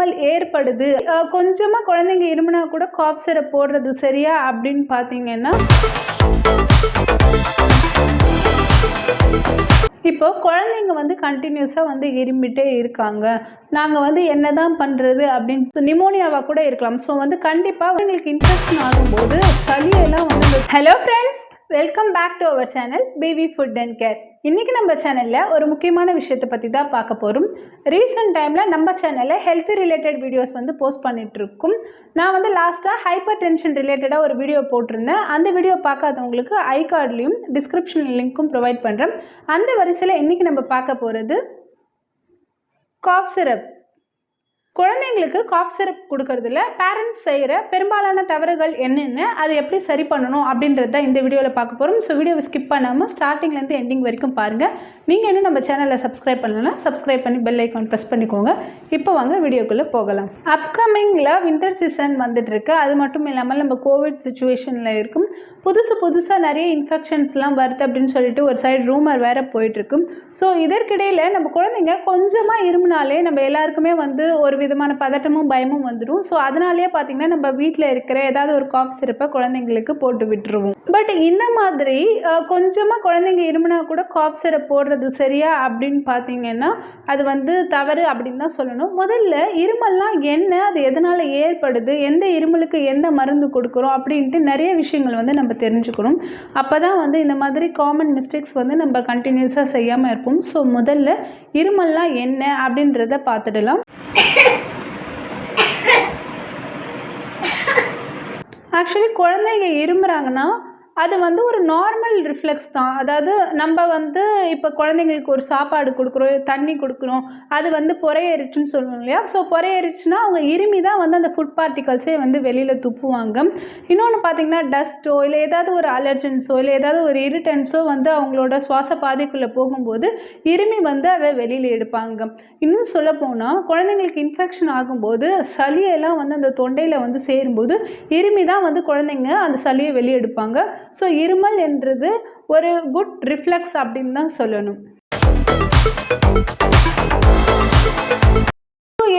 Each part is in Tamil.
இருமல் ஏற்படுது, கொஞ்சமாக குழந்தைங்க இருமுனா கூட காஃப் சிரப் போடுறது சரியா அப்படின்னு பார்த்தீங்கன்னா, இப்போ குழந்தைங்க வந்து கண்டினியூஸாக வந்து இருமிட்டே இருக்காங்க, நாங்கள் வந்து என்ன தான் பண்ணுறது அப்படின்னு நிமோனியாவாக கூட இருக்கலாம். ஸோ வந்து கண்டிப்பாக உங்களுக்கு இன்ஃபெக்ஷன் ஆகும்போது சளியெல்லாம் வந்து hello friends, welcome back to our channel baby food and care. இன்றைக்கி நம்ம சேனலில் ஒரு முக்கியமான விஷயத்தை பற்றி தான் பார்க்க போகிறோம். ரீசெண்ட் டைமில் நம்ம சேனலில் ஹெல்த் ரிலேட்டட் வீடியோஸ் வந்து போஸ்ட் பண்ணிகிட்ருக்கோம். நான் வந்து லாஸ்ட்டாக ஹைப்பர் டென்ஷன் ரிலேட்டடாக ஒரு வீடியோ போட்டிருந்தேன். அந்த வீடியோ பார்க்காதவங்களுக்கு ஐ கார்ட்லேயும் டிஸ்கிரிப்ஷன் லிங்க்கும் ப்ரொவைட் பண்ணுறேன். அந்த வரிசையில் இன்றைக்கி நம்ம பார்க்க போகிறது காஃப் சிரப். குழந்தைங்களுக்கு காஃப் சிரப் கொடுக்கறதுல பேரண்ட்ஸ் செய்கிற பெரும்பாலான தவறுகள் என்னென்ன, அதை எப்படி சரி பண்ணணும் அப்படின்றத இந்த வீடியோவில் பார்க்க போகிறோம். ஸோ வீடியோவை ஸ்கிப் பண்ணாமல் ஸ்டார்டிங்லேருந்து எண்டிங் வரைக்கும் பாருங்கள். நீங்கள் இன்னும் நம்ம சேனலை சப்ஸ்கிரைப் பண்ணலன்னா சப்ஸ்கிரைப் பண்ணி பெல் ஐக்கான் ப்ரெஸ் பண்ணிக்கோங்க. இப்போ வாங்க வீடியோக்குள்ளே போகலாம். அப்கமிங்கில் வின்டர் சீசன் வந்துட்டுருக்கு. அது மட்டும் இல்லாமல் நம்ம கோவிட் சுச்சுவேஷனில் இருக்கும். புதுசாக நிறைய இன்ஃபெக்ஷன்ஸ்லாம் வருது அப்படின்னு சொல்லிட்டு ஒரு சைடு ரூமர் வேறு போயிட்டுருக்கு. ஸோ இதற்கிடையில் நம்ம குழந்தைங்க கொஞ்சமாக இருமுனாலே நம்ம எல்லாருக்குமே வந்து ஒரு விதமான பதட்டமும் பயமும் வந்துடும். ஸோ அதனாலேயே பார்த்திங்கன்னா நம்ம வீட்டில் இருக்கிற ஏதாவது ஒரு காஃப் சிரப்பை குழந்தைங்களுக்கு போட்டு விட்டுருவோம். பட் இந்த மாதிரி கொஞ்சமாக குழந்தைங்க இருமுனா கூட காஃப் சிரப் போடுறது சரியா அப்படின்னு பார்த்தீங்கன்னா அது வந்து தவறு அப்படின்னு தான் சொல்லணும். முதல்ல இருமல்லாம் என்ன, அது எதனால் ஏற்படுது, எந்த இருமலுக்கு எந்த மருந்து கொடுக்குறோம் அப்படின்ட்டு நிறைய விஷயங்கள் வந்து நம்ம தெரிஞ்சுக்கணும். அப்போ தான் வந்து இந்த மாதிரி காமன் மிஸ்டேக்ஸ் வந்து நம்ம கண்டினியூஸாக செய்யாமல் இருப்போம். ஸோ முதல்ல இருமல்லாம் என்ன அப்படின்றத பார்த்துடலாம். ஆக்சுவலி குழந்தைங்க இருமுறாங்கன்னா அது வந்து ஒரு நார்மல் ரிஃப்ளெக்ஸ் தான். அதாவது நம்ம வந்து இப்போ குழந்தைங்களுக்கு ஒரு சாப்பாடு கொடுக்குறோம், தண்ணி கொடுக்குறோம், அது வந்து புறையேறிச்சுன்னு சொல்லுவோம் இல்லையா. ஸோ புறையேறிச்சுன்னா அவங்க இருமி தான் வந்து அந்த ஃபுட் பார்ட்டிகல்ஸே வந்து வெளியில் துப்புவாங்க. இன்னொன்று பார்த்திங்கன்னா டஸ்ட்டோ இல்லை ஏதாவது ஒரு அலர்ஜன்ஸோ இல்லை ஏதாவது ஒரு இரிட்டன்ஸோ வந்து அவங்களோட சுவாச பாதைக்குள்ளே போகும்போது இருமி வந்து அதை வெளியில் எடுப்பாங்க. இன்னும் சொல்லப்போனால் குழந்தைங்களுக்கு இன்ஃபெக்ஷன் ஆகும்போது சளியெல்லாம் வந்து அந்த தொண்டையில் வந்து சேரும்போது இருமி தான் வந்து குழந்தைங்க அந்த சளியை வெளியெடுப்பாங்க. ஸோ இருமல் என்றது ஒரு குட் ரிஃப்ளெக்ஸ் அப்படின்னு தான் சொல்லணும்.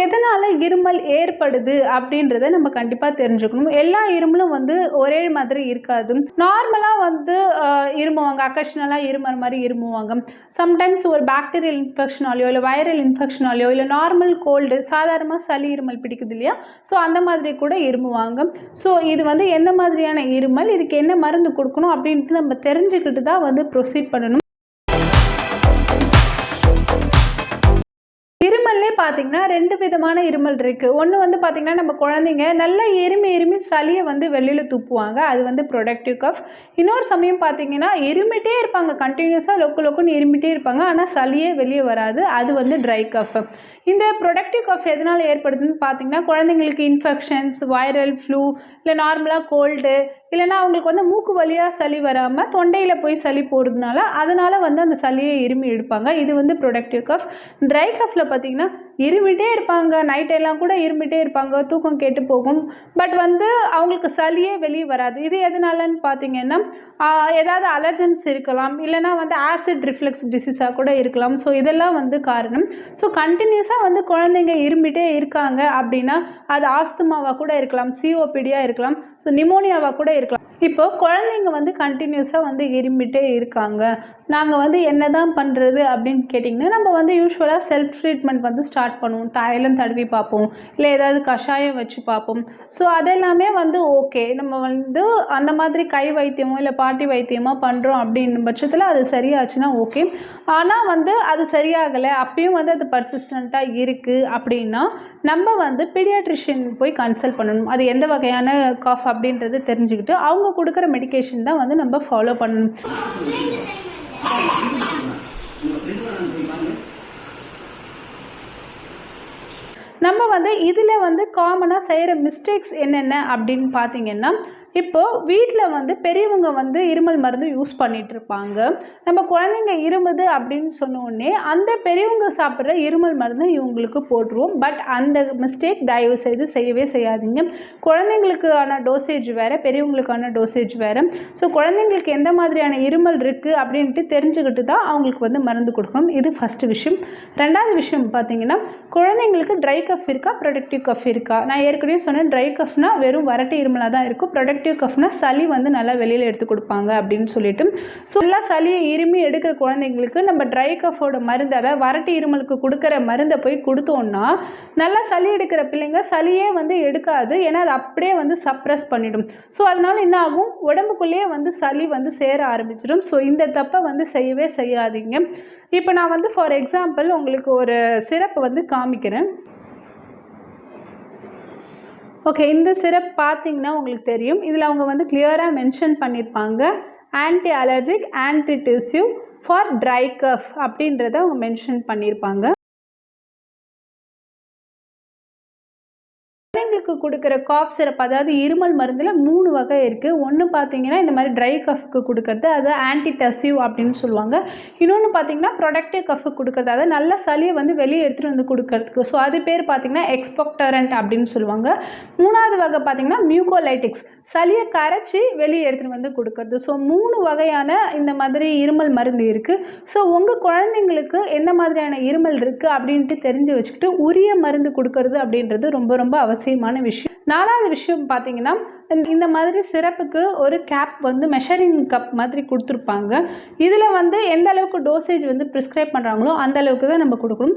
எதனால் இருமல் ஏற்படுது அப்படின்றத நம்ம கண்டிப்பாக தெரிஞ்சுக்கணும். எல்லா இருமலும் வந்து ஒரே மாதிரி இருக்காது. நார்மலாக வந்து இருமுவாங்க, அக்கேஷனலாக இருமல் மாதிரி இருமுவாங்க. சம்டைம்ஸ் ஒரு பாக்டீரியல் இன்ஃபெக்ஷனாலையோ இல்லை வைரல் இன்ஃபெக்ஷனாலையோ இல்லை நார்மல் கோல்டு சாதாரணமாக சளி இருமல் பிடிக்குது இல்லையா, ஸோ அந்த மாதிரி கூட இருமுவாங்க. ஸோ இது வந்து எந்த மாதிரியான இருமல், இதுக்கு என்ன மருந்து கொடுக்கணும் அப்படின்ட்டு நம்ம தெரிஞ்சுக்கிட்டு தான் வந்து ப்ரொசீட் பண்ணணும். இருமல்லே பார்த்திங்கன்னா ரெண்டு விதமான இருமல் இருக்குது. ஒன்று வந்து பார்த்திங்கன்னா நம்ம குழந்தைங்க நல்லா இருமி சளியை வந்து வெளியில் துப்புவாங்க, அது வந்து ப்ரொடக்டிவ் கஃப். இன்னொரு சமயம் பார்த்திங்கன்னா இருமிட்டே இருப்பாங்க, கண்டினியூஸாக லொக்குன்னு இருமிட்டே இருப்பாங்க, ஆனால் சளியே வெளியே வராது, அது வந்து ட்ரை கஃப். இந்த ப்ரொடக்டிவ் கஃப் எதனால் ஏற்படுதுன்னு பார்த்திங்கன்னா குழந்தைங்களுக்கு இன்ஃபெக்ஷன்ஸ், வைரல் ஃப்ளூ இல்லை நார்மலாக கோல்டு இல்லைனா அவங்களுக்கு வந்து மூக்கு வழியாக சளி வராமல் தொண்டையில் போய் சளி போடுறதுனால அதனால் வந்து அந்த சளியை இருமி எடுப்பாங்க, இது வந்து ப்ரொடக்டிவ் கஃப். ட்ரை கஃப்பில் பார்த்திங்கன்னா இருமிட்டே இருப்பாங்க, நைட்டெல்லாம் கூட இருமிட்டே இருப்பாங்க, தூக்கம் கேட்டு போகும், பட் வந்து அவங்களுக்கு சளியே வெளியே வராது. இது எதனாலன்னு பார்த்திங்கன்னா ஏதாவது அலர்ஜன்ஸ் இருக்கலாம், இல்லைனா வந்து ஆசிட் ரிஃப்ளெக்ஸ் டிசீஸாக கூட இருக்கலாம். ஸோ இதெல்லாம் வந்து காரணம். ஸோ கண்டினியூஸாக வந்து குழந்தைங்க இருமிட்டே இருக்காங்க அப்படின்னா அது ஆஸ்துமாவாக கூட இருக்கலாம், சிஓபிடியாக இருக்கலாம், ஸோ நிமோனியாவாக கூட இருக்கலாம். இப்போ குழந்தைங்க வந்து கண்டினியூஸாக வந்து இருமிட்டே இருக்காங்க, நாங்கள் வந்து என்ன தான் பண்ணுறது அப்படின்னு கேட்டிங்கன்னா நம்ம வந்து யூஸ்வலாக செல்ஃப் ட்ரீட்மெண்ட் வந்து ஸ்டார்ட் பண்ணுவோம். தைலம் தடவி பார்ப்போம், இல்லை ஏதாவது கஷாயம் வச்சு பார்ப்போம். ஸோ அதெல்லாமே வந்து ஓகே, நம்ம வந்து அந்த மாதிரி கை வைத்தியமோ இல்லை பாட்டி வைத்தியமோ பண்ணுறோம் அப்படின்ற பட்சத்தில் அது சரியாச்சுன்னா ஓகே. ஆனால் வந்து அது சரியாகலை, அப்பயும் வந்து அது பர்சிஸ்டண்ட்டாக இருக்குது அப்படின்னா நம்ம வந்து பீடியாட்ரிஷியன் போய் கன்சல்ட் பண்ணணும். அது எந்த வகையான காஃப் அப்படின்றது தெரிஞ்சுக்கிட்டு அவங்க கொடுக்குற மெடிகேஷன் தான் வந்து நம்ம ஃபாலோ பண்ணணும். நம்ம வந்து இதில் வந்து காமனாக செய்கிற மிஸ்டேக்ஸ் என்னென்ன அப்படின்னு பார்த்தீங்கன்னா, இப்போது வீட்டில் வந்து பெரியவங்க வந்து இருமல் மருந்து யூஸ் பண்ணிகிட்டு இருப்பாங்க. நம்ம குழந்தைங்க இருமுது அப்படின்னு சொன்னோடனே அந்த பெரியவங்க சாப்பிட்ற இருமல் மருந்து இவங்களுக்கு போட்டுருவோம். பட் அந்த மிஸ்டேக் தயவு செய்து செய்யவே செய்யாதீங்க. குழந்தைங்களுக்கான டோசேஜ் வேறு, பெரியவங்களுக்கான டோசேஜ் வேறு. ஸோ குழந்தைங்களுக்கு எந்த மாதிரியான இருமல் இருக்குது அப்படின்ட்டு தெரிஞ்சுக்கிட்டு தான் அவங்களுக்கு வந்து மருந்து கொடுக்கணும். இது ஃபஸ்ட்டு விஷயம். ரெண்டாவது விஷயம் பார்த்தீங்கன்னா, குழந்தைங்களுக்கு ட்ரை கஃப் இருக்கா, ப்ரொடக்டிவ் கஃப் இருக்கா? நான் ஏற்கனவே சொன்னேன், ட்ரை கஃப்னா வெறும் வறட்டு இருமலாக தான் இருக்கும். ப்ரொடக்டிவ் கஃப்னா சளி வந்து நல்லா வெளியில் எடுத்து கொடுப்பாங்க அப்படின்னு சொல்லிட்டு. ஸோ எல்லா சளியை இருமி எடுக்கிற குழந்தைங்களுக்கு நம்ம ட்ரை கஃபோட மருந்து, அதாவது வறட்டு இருமலுக்கு கொடுக்குற மருந்தை போய் கொடுத்தோன்னா நல்லா சளி எடுக்கிற பிள்ளைங்க சளியே வந்து எடுக்காது. ஏன்னா அது அப்படியே வந்து சப்ரஸ் பண்ணிடும். ஸோ அதனால என்ன ஆகும், உடம்புக்குள்ளேயே வந்து சளி வந்து சேர ஆரம்பிச்சிடும். ஸோ இந்த தப்பை வந்து செய்யவே செய்யாதீங்க. இப்போ நான் வந்து ஃபார் எக்ஸாம்பிள் உங்களுக்கு ஒரு சிரப் வந்து காமிக்கிறேன். ஓகே, இந்த சிரப் பார்த்தீங்கன்னா உங்களுக்கு தெரியும். இதில் அவங்க வந்து கிளியராக மென்ஷன் பண்ணியிருப்பாங்க, anti allergic, antitussive for dry cough அப்படின்றத அவங்க மென்ஷன் பண்ணியிருப்பாங்க. குழந்தைங்களுக்கு கொடுக்குற காஃப் சிரப், அதாவது இருமல் மருந்தில் 3 வகை இருக்குது. ஒன்று பார்த்தீங்கன்னா இந்த மாதிரி ட்ரை கஃப்க்கு கொடுக்கறது, அது ஆன்டி டஸ்யூ அப்படின்னு சொல்லுவாங்க. இன்னொன்று பார்த்தீங்கன்னா ப்ரொடக்டிவ் கஃப்க்கு கொடுக்குறது, அதாவது நல்ல சளியை வந்து வெளியே எடுத்துகிட்டு வந்து கொடுக்கறதுக்கு. ஸோ அது பேர் பார்த்தீங்கன்னா எக்ஸ்பெக்டரண்ட் அப்படின்னு சொல்லுவாங்க. 3வது வகை பார்த்தீங்கன்னா மியூகோலைட்டிக்ஸ், சளியை கரைச்சி வெளியே எடுத்துகிட்டு வந்து கொடுக்கறது. ஸோ 3 வகையான இந்த மாதிரி இருமல் மருந்து இருக்குது. ஸோ உங்கள் குழந்தைங்களுக்கு எந்த மாதிரியான இருமல் இருக்குது அப்படின்ட்டு தெரிஞ்சு வச்சுக்கிட்டு உரிய மருந்து கொடுக்கறது அப்படின்றது ரொம்ப ரொம்ப அவசியமான விஷயம். 4வது விஷயம் பார்த்தீங்கன்னா, இந்த மாதிரி சிரப்புக்கு ஒரு கேப் வந்து மெஷரிங் கப் மாதிரி கொடுத்துருப்பாங்க. இதில் வந்து எந்த அளவுக்கு டோசேஜ் வந்து ப்ரிஸ்கிரைப் பண்ணுறாங்களோ அந்த அளவுக்கு தான் நம்ம கொடுக்கணும்.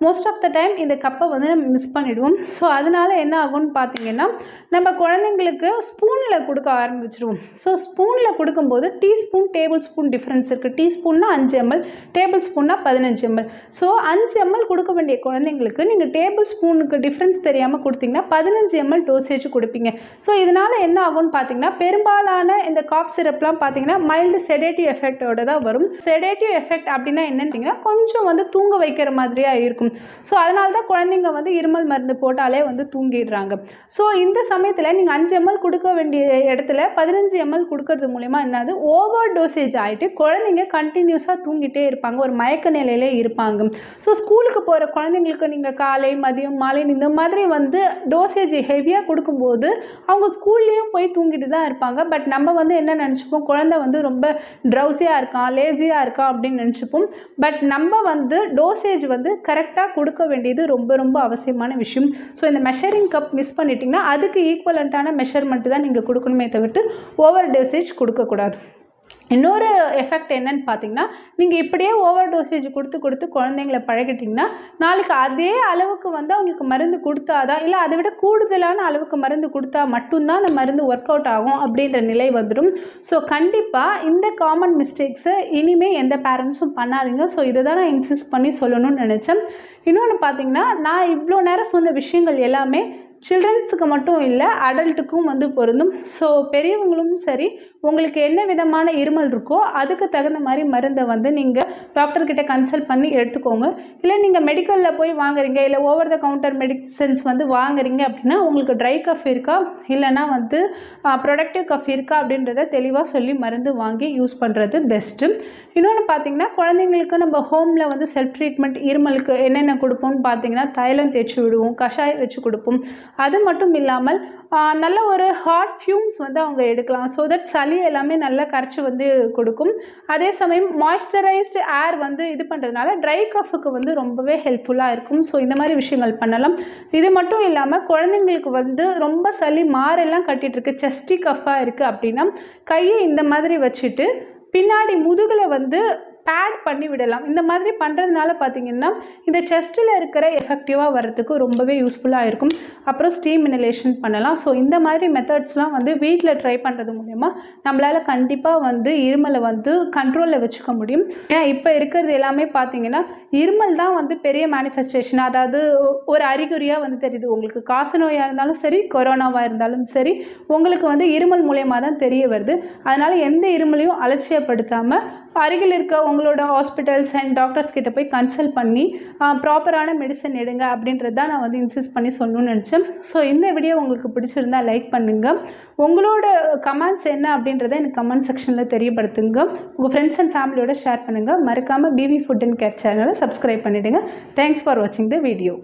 மோஸ்ட் ஆஃப் த டைம் இந்த கப்பை வந்து நம்ம மிஸ் பண்ணிவிடுவோம். ஸோ அதனால் என்ன ஆகும்னு பார்த்தீங்கன்னா, நம்ம குழந்தைங்களுக்கு ஸ்பூனில் கொடுக்க ஆரம்பிச்சிடுவோம். ஸோ ஸ்பூனில் கொடுக்கும்போது டீஸ்பூன் டேபிள் ஸ்பூன் டிஃப்ரென்ஸ் இருக்குது. டீஸ்பூன்னா 5 ml, டேபிள் ஸ்பூன்னா 15 ml. ஸோ 5 ml கொடுக்க வேண்டிய குழந்தைங்களுக்கு நீங்கள் டேபிள் ஸ்பூனுக்கு டிஃப்ரென்ஸ் தெரியாமல் கொடுத்தீங்கன்னா 15 ml டோசேஜ் கொடுப்பீங்க. ஸோ இதனால் என்ன ஆகும்னு பார்த்தீங்கன்னா, பெரும்பாலான இந்த காஃப் சிரப்லாம் பார்த்தீங்கன்னா மைல்டு செடேட்டிவ் எஃபெக்டோட தான் வரும். செடேட்டிவ் எஃபெக்ட் அப்படின்னா என்னன்னு கொஞ்சம் வந்து தூங்க வைக்கிற மாதிரியாக இருக்கும். ஸோ அதனால தான் குழந்தைங்க வந்து இருமல் மருந்து போட்டாலே வந்து தூங்கிடுறாங்க. ஸோ இந்த சமயத்தில் நீங்கள் 5 ml கொடுக்க வேண்டிய இடத்துல 15 ml கொடுக்கறது மூலமா என்னது, ஓவர் டோசேஜ் ஆகிட்டு குழந்தைங்க கண்டினியூஸாக தூங்கிட்டே இருப்பாங்க, ஒரு மயக்க நிலையிலே இருப்பாங்க. ஸோ ஸ்கூலுக்கு போகிற குழந்தைங்களுக்கு நீங்கள் காலை மதியம் மாலை இந்த மாதிரி வந்து டோசேஜ் ஹெவியாக கொடுக்கும்போது அவங்க ஸ்கூல்லேயும் போய் தூங்கிட்டு தான் இருப்பாங்க. பட் நம்ம வந்து என்ன நினச்சிப்போம், குழந்தை வந்து ரொம்ப ட்ரௌசியாக இருக்கான், லேசியாக இருக்கான் அப்படின்னு நினச்சிப்போம். பட் நம்ம வந்து டோசேஜ் வந்து கரெக்டாக கொடுக்க வேண்டியது ரொம்ப ரொம்ப அவசியமான விஷயம். ஸோ இந்த மெஷரிங் கப் மிஸ் பண்ணிட்டீங்கன்னா அதுக்கு ஈக்குவலண்ட்டான மெஷர்மெண்ட் தான் நீங்கள் கொடுக்கணுமே தவிர்த்து ஓவர் டோசேஜ் கொடுக்கக்கூடாது. இன்னொரு எஃபெக்ட் என்னன்னு பார்த்தீங்கன்னா, நீங்கள் இப்படியே ஓவர் டோசேஜ் கொடுத்து குழந்தைங்கள பழகிட்டிங்கன்னா நாளைக்கு அதே அளவுக்கு வந்து அவங்களுக்கு மருந்து கொடுத்தாதான், இல்லை அதை விட கூடுதலான அளவுக்கு மருந்து கொடுத்தா மட்டும்தான் அந்த மருந்து ஒர்க் அவுட் ஆகும் அப்படின்ற நிலை வந்துடும். ஸோ கண்டிப்பாக இந்த காமன் மிஸ்டேக்ஸை இனிமேல் எந்த பேரண்ட்ஸும் பண்ணாதீங்க. ஸோ இதை தான் நான் இன்சிஸ்ட் பண்ணி சொல்லணும்னு நினச்சேன். இன்னொன்று பார்த்தீங்கன்னா, நான் இவ்வளோ நேரம் சொன்ன விஷயங்கள் எல்லாமே சில்ட்ரன்ஸுக்கு மட்டும் இல்லை, அடல்ட்டுக்கும் வந்து பொருந்தும். ஸோ பெரியவங்களும் சரி, உங்களுக்கு என்ன விதமான இருமல் இருக்கோ அதுக்கு தகுந்த மாதிரி மருந்தை வந்து நீங்கள் டாக்டர்கிட்ட கன்சல்ட் பண்ணி எடுத்துக்கோங்க. இல்லை நீங்கள் மெடிக்கலில் போய் வாங்குறீங்க, இல்லை ஓவர் த கவுண்டர் மெடிசன்ஸ் வந்து வாங்குறீங்க அப்படின்னா உங்களுக்கு ட்ரை கஃப் இருக்கா இல்லைனா வந்து ப்ரொடக்டிவ் கஃப் இருக்கா அப்படின்றத தெளிவாக சொல்லி மருந்து வாங்கி யூஸ் பண்ணுறது பெஸ்ட்டு. இன்னொன்று பார்த்தீங்கன்னா, குழந்தைங்களுக்கு நம்ம ஹோமில் வந்து செல்ஃப் ட்ரீட்மெண்ட் இருமலுக்கு என்னென்ன கொடுப்போம்னு பார்த்தீங்கன்னா, தைலம் தேய்ச்சி விடுவோம், கஷாயம் வச்சு கொடுப்போம். அது மட்டும் இல்லாமல் நல்ல ஒரு ஹாட் ஃபியூம்ஸ் வந்து அவங்க எடுக்கலாம். ஸோ தட் சளி எல்லாமே நல்லா கரைச்சி வந்து கொடுக்கும். அதே சமயம் மாய்ஸ்சரைஸ்டு ஏர் வந்து இது பண்ணுறதுனால ட்ரை கஃபுக்கு வந்து ரொம்பவே ஹெல்ப்ஃபுல்லாக இருக்கும். ஸோ இந்த மாதிரி விஷயங்கள் பண்ணலாம். இது மட்டும் இல்லாமல் குழந்தைங்களுக்கு வந்து ரொம்ப சளி மாரெல்லாம் கட்டிகிட்ருக்கு, செஸ்டி கஃபாக இருக்குது அப்படின்னா கையை இந்த மாதிரி வச்சுட்டு பின்னாடி முதுகில் வந்து பேட் பண்ணி விடலாம். இந்த மாதிரி பண்ணுறதுனால பார்த்திங்கன்னா இந்த செஸ்ட்டில் இருக்கிற எஃபெக்டிவாக வர்றதுக்கு ரொம்பவே யூஸ்ஃபுல்லாக இருக்கும். அப்புறம் ஸ்டீம் இனலேஷன் பண்ணலாம். ஸோ இந்த மாதிரி மெத்தட்ஸ்லாம் வந்து வீட்டில் ட்ரை பண்ணுறது மூலமா நம்மளால் கண்டிப்பாக வந்து இருமலை வந்து கண்ட்ரோலில் வச்சுக்க முடியும். ஏன்னா இப்போ இருக்கிறது எல்லாமே பார்த்திங்கன்னா இருமல் தான் வந்து பெரிய மேனிஃபெஸ்டேஷன், அதாவது ஒரு அறிகுறியாக வந்து தெரியுது. உங்களுக்கு காச நோயாக இருந்தாலும் சரி, கொரோனாவாக இருந்தாலும் சரி, உங்களுக்கு வந்து இருமல் மூலயமா தான் தெரிய வருது. அதனால் எந்த இருமலையும் அலட்சியப்படுத்தாமல் அருகில் இருக்க உங்களோட ஹாஸ்பிட்டல்ஸ் அண்ட் டாக்டர்ஸ் கிட்ட போய் கன்சல்ட் பண்ணி ப்ராப்பரான மெடிசன் எடுங்க அப்படின்றது தான் நான் வந்து இன்சிஸ்ட் பண்ணி சொல்லணும்னு நினச்சேன். ஸோ இந்த வீடியோ உங்களுக்கு பிடிச்சிருந்தா லைக் பண்ணுங்கள். உங்களோட கமெண்ட்ஸ் என்ன அப்படின்றத எனக்கு கமெண்ட் செக்ஷனில் தெரியப்படுத்துங்க. உங்கள் ஃப்ரெண்ட்ஸ் அண்ட் ஃபேமிலியோட ஷேர் பண்ணுங்கள். மறக்காமல் பிவி ஃபுட் அண்ட் கேர் சேனலை சப்ஸ்கிரைப் பண்ணிவிடுங்க. தேங்க்ஸ் ஃபார் வாட்சிங் த வீடியோ.